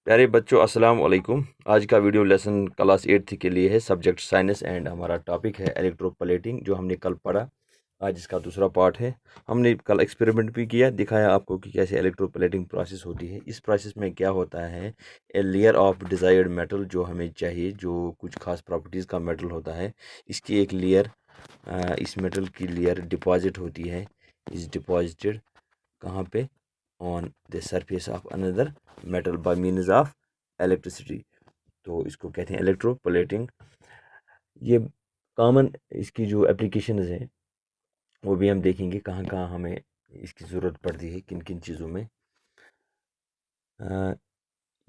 प्यारे बच्चों, अस्सलाम वालेकुम। आज का वीडियो लेसन क्लास 8 के लिए है। सब्जेक्ट साइंस एंड हमारा टॉपिक है इलेक्ट्रोप्लेटिंग, जो हमने कल पढ़ा। आज इसका दूसरा पार्ट है। हमने कल एक्सपेरिमेंट भी किया, दिखाया आपको कि कैसे इलेक्ट्रोप्लेटिंग प्रोसेस होती है। इस प्रोसेस में क्या होता है, a layer of desired metal जो हमें चाहिए, जो कुछ खास प्रॉपर्टीज़ का मेटल होता है, इसकी एक लेयर, इस मेटल की लेयर डिपॉजिट होती है। इस डिपॉजिटेड कहाँ पे? On the surface of another metal by means of electricity. तो इसको कहते हैं इलेक्ट्रोप्लेटिंग। ये कॉमन इसकी जो एप्लीकेशंस हैं वो भी हम देखेंगे, कहाँ कहाँ हमें इसकी ज़रूरत पड़ती है, किन किन चीज़ों में। अ,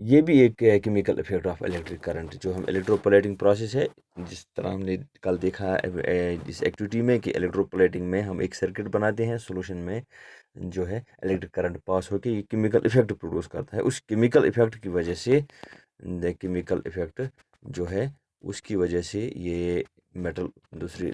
ये भी एक chemical effect of electric current, जो हम इलेक्ट्रोप्लेटिंग प्रोसेस है। जिस तरह हमने कल देखा इस एक्टिविटी में कि इलेक्ट्रोप्लेटिंग में हम एक सर्किट बनाते हैं, सॉल्यूशन में जो है इलेक्ट्रिक करंट पास होकर ये केमिकल इफेक्ट प्रोड्यूस करता है। उस केमिकल इफेक्ट की वजह से, केमिकल इफेक्ट जो है उसकी वजह से ये मेटल दूसरी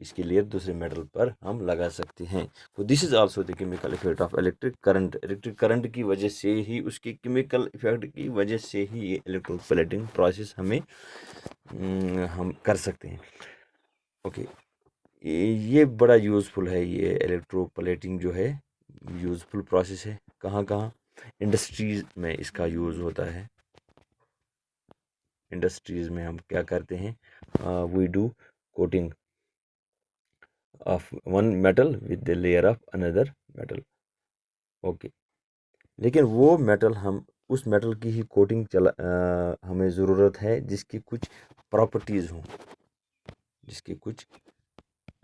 इसके लिए दूसरे मेटल पर हम लगा सकते हैं। तो this is also the chemical effect of electric current. Electric current की वजह से ही, उसके केमिकल इफेक्ट की वजह से ही ये इलेक्ट्रोप्लेटिंग प्रोसेस हम कर सकते हैं। ओके, ये बड़ा यूज़फुल है। ये इलेक्ट्रोप्लेटिंग जो है यूज़फुल प्रोसेस है। कहाँ कहाँ? इंडस्ट्रीज़ में इसका यूज़ होता है। इंडस्ट्रीज़ में हम क्या करते हैं, we do coating of one metal with the layer of another metal. Okay, लेकिन वो मेटल, हम उस मेटल की ही कोटिंग हमें ज़रूरत है जिसकी कुछ प्रॉपर्टीज़ हों, जिसकी कुछ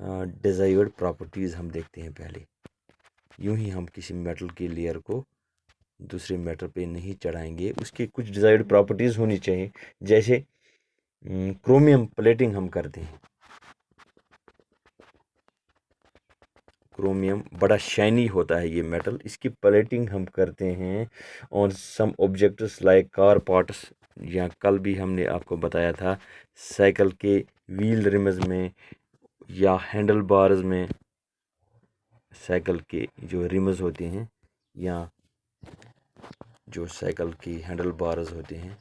डिज़ायर्ड प्रॉपर्टीज़ हम देखते हैं पहले। यूं ही हम किसी मेटल की लेयर को दूसरे मेटल पे नहीं चढ़ाएंगे, उसकी कुछ डिज़ायर्ड प्रॉपर्टीज़ होनी चाहिए। जैसे क्रोमियम प्लेटिंग हम करते हैं। क्रोमियम बड़ा शाइनी होता है ये मेटल, इसकी प्लेटिंग हम करते हैं on some objects like car parts, या कल भी हमने आपको बताया था साइकिल के व्हील रिम्स में या हैंडल बार्स में। साइकिल के जो रिम्स होते हैं या जो साइकिल की हैंडल बार्स होते हैं,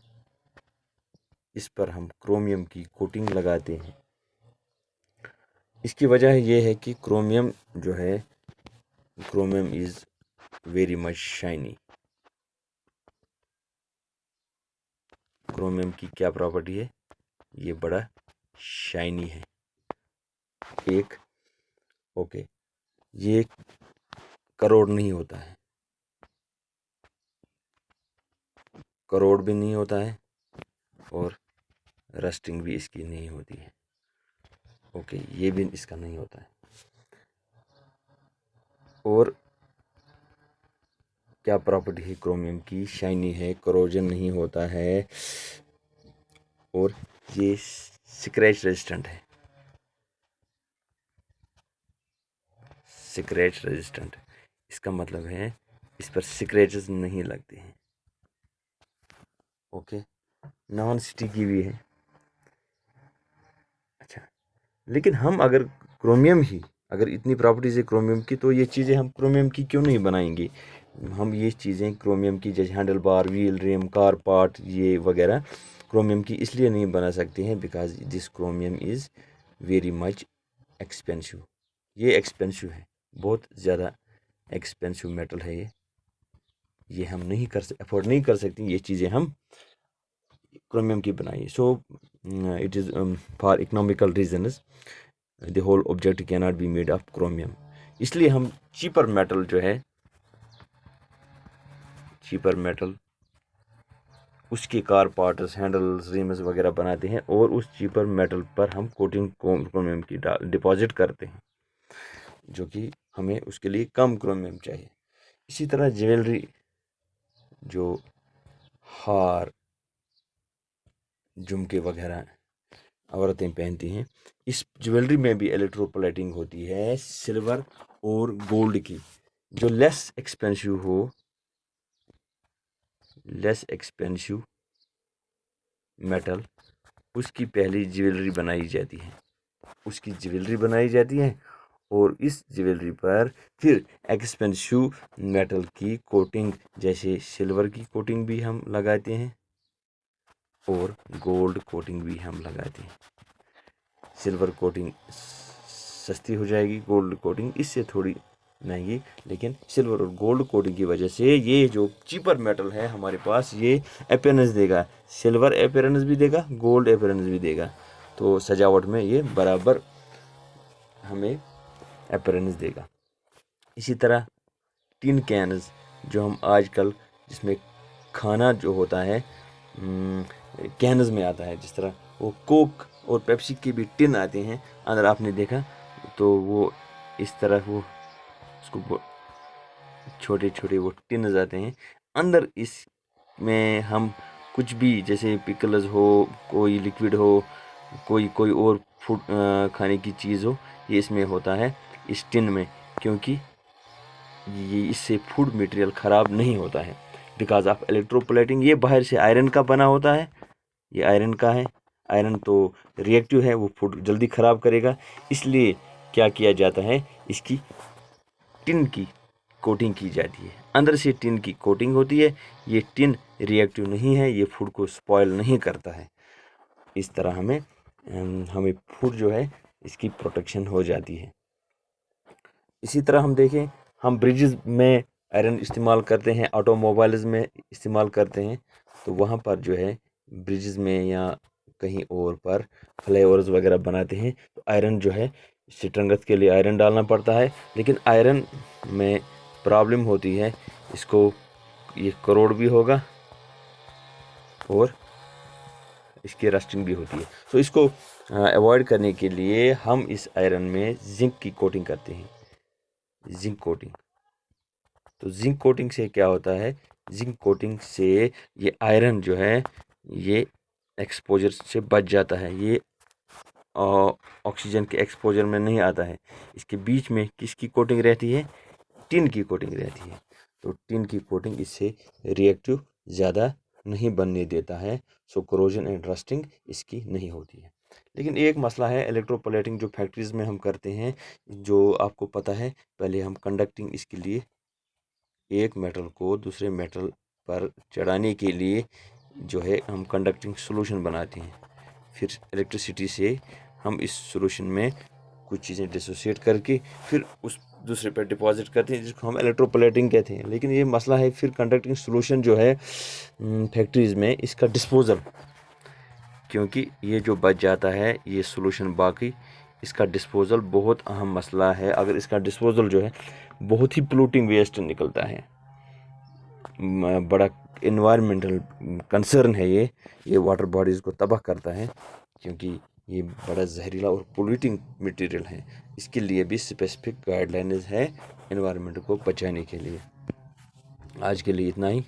इस पर हम क्रोमियम की कोटिंग लगाते हैं। इसकी वजह ये है कि क्रोमियम जो है, chromium is very much shiny. Chromium की क्या प्रॉपर्टी है? ये बड़ा शाइनी है। एक, ओके, ये करोड़ नहीं होता है, करोड़ भी नहीं होता है, और रस्टिंग भी इसकी नहीं होती है। ओके, ये भी इसका नहीं होता है। और क्या प्रॉपर्टी है क्रोमियम की? शाइनी है, करोजन नहीं होता है, और ये स्क्रैच रेजिस्टेंट है। स्क्रैच रेजिस्टेंट, इसका मतलब है इस पर स्क्रैचेस नहीं लगते हैं। ओके, नॉन स्टिकी भी है। अच्छा, लेकिन हम अगर क्रोमियम ही, अगर इतनी प्रॉपर्टीज़ है क्रोमियम की, तो ये चीज़ें हम क्रोमियम की क्यों नहीं बनाएंगे? हम ये चीज़ें क्रोमियम की, जैसे handle bar, wheel rim, car part, ये वगैरह क्रोमियम की इसलिए नहीं बना सकते हैं because this chromium is very much expensive. ये एक्सपेंसिव है, बहुत ज़्यादा एक्सपेंसिव मेटल है ये हम नहीं अफोर्ड नहीं कर सकते ये चीज़ें हम क्रोमियम की बनाई। So it is for economical reasons the whole object can not be made of chromium. इसलिए हम चीपर मेटल जो है, चीपर मेटल, उसके कार पार्ट्स, हैंडल्स, रिम्स वगैरह बनाते हैं, और उस चीपर मेटल पर हम कोटिंग क्रोमियम की डिपॉजिट करते हैं, जो कि हमें उसके लिए कम क्रोमियम चाहिए। इसी तरह ज्वेलरी, जो हार, झुमके वगैरह औरतें पहनती हैं, इस ज्वेलरी में भी इलेक्ट्रोप्लेटिंग होती है सिल्वर और गोल्ड की। जो लेस एक्सपेंसिव हो, लेस एक्सपेंसिव मेटल, उसकी पहली ज्वेलरी बनाई जाती है, उसकी ज्वेलरी बनाई जाती है, और इस ज्वेलरी पर फिर एक्सपेंसिव मेटल की कोटिंग जैसे सिल्वर की कोटिंग भी हम लगाते हैं और गोल्ड कोटिंग भी हम लगाते हैं। सिल्वर कोटिंग सस्ती हो जाएगी, गोल्ड कोटिंग इससे थोड़ी महंगी, लेकिन सिल्वर और गोल्ड कोटिंग की वजह से ये जो चीपर मेटल है हमारे पास ये अपीयरेंस देगा, सिल्वर अपीयरेंस भी देगा, गोल्ड अपीयरेंस भी देगा। तो सजावट में ये बराबर हमें अपीयरेंस देगा। इसी तरह टिन कैन्स जो हम आजकल जिसमें खाना जो होता है कैन्स में आता है, जिस तरह वो कोक और पेप्सी के भी टिन आते हैं, अंदर आपने देखा तो वो इस तरह वो उसको छोटे छोटे वो टिन आते हैं। अंदर इसमें हम कुछ भी जैसे पिकल्स हो, कोई लिक्विड हो, कोई और फूड खाने की चीज़ हो, ये इसमें होता है इस टिन में, क्योंकि ये इससे फूड मटेरियल ख़राब नहीं होता है बिकॉज ऑफ इलेक्ट्रोप्लेटिंग। ये बाहर से आयरन का बना होता है, ये आयरन का है, आयरन तो रिएक्टिव है, वो फूड जल्दी ख़राब करेगा। इसलिए क्या किया जाता है, इसकी टिन की कोटिंग की जाती है, अंदर से टिन की कोटिंग होती है। ये टिन रिएक्टिव नहीं है, ये फूड को स्पॉयल नहीं करता है। इस तरह हमें फूड जो है इसकी प्रोटेक्शन हो जाती है। इसी तरह हम देखें, हम ब्रिजेस में आयरन इस्तेमाल करते हैं, ऑटोमोबाइल्स में इस्तेमाल करते हैं, तो वहाँ पर जो है ब्रिजेस में या कहीं और पर फ्लाईओवर्स वगैरह बनाते हैं तो आयरन जो है स्ट्रेंथ के लिए आयरन डालना पड़ता है। लेकिन आयरन में प्रॉब्लम होती है, इसको ये करोड़ भी होगा और इसकी रस्टिंग भी होती है। तो इसको अवॉइड करने के लिए हम इस आयरन में जिंक की कोटिंग करते हैं, जिंक कोटिंग। तो जिंक कोटिंग से क्या होता है, जिंक कोटिंग से ये आयरन जो है ये एक्सपोजर से बच जाता है, ये ऑक्सीजन के एक्सपोजर में नहीं आता है। इसके बीच में किसकी कोटिंग रहती है, टिन की कोटिंग रहती है। तो टिन की कोटिंग इससे रिएक्टिव ज़्यादा नहीं बनने देता है, सो कोरोजन एंड रस्टिंग इसकी नहीं होती है। लेकिन एक मसला है इलेक्ट्रोप्लेटिंग जो फैक्ट्रीज़ में हम करते हैं, जो आपको पता है, पहले हम कंडक्टिंग इसके लिए एक मेटल को दूसरे मेटल पर चढ़ाने के लिए जो है हम कंडक्टिंग सॉल्यूशन बनाते हैं, फिर इलेक्ट्रिसिटी से हम इस सॉल्यूशन में कुछ चीज़ें डिसोसिएट करके फिर उस दूसरे पर डिपॉजिट करते हैं, जिसको हम इलेक्ट्रोप्लेटिंग कहते हैं। लेकिन ये मसला है फिर कंडक्टिंग सॉल्यूशन जो है फैक्ट्रीज़ में इसका डिस्पोजल, क्योंकि ये जो बच जाता है ये सॉल्यूशन बाकी, इसका डिस्पोजल बहुत अहम मसला है। अगर इसका डिस्पोजल जो है बहुत ही पोल्यूटिंग वेस्ट निकलता है, बड़ा इन्वायरमेंटल कंसर्न है ये वाटर बॉडीज़ को तबाह करता है, क्योंकि ये बड़ा जहरीला और पोल्यूटिंग मटेरियल है। इसके लिए भी स्पेसिफिक गाइडलाइंस है इन्वायरमेंट को बचाने के लिए। आज के लिए इतना ही।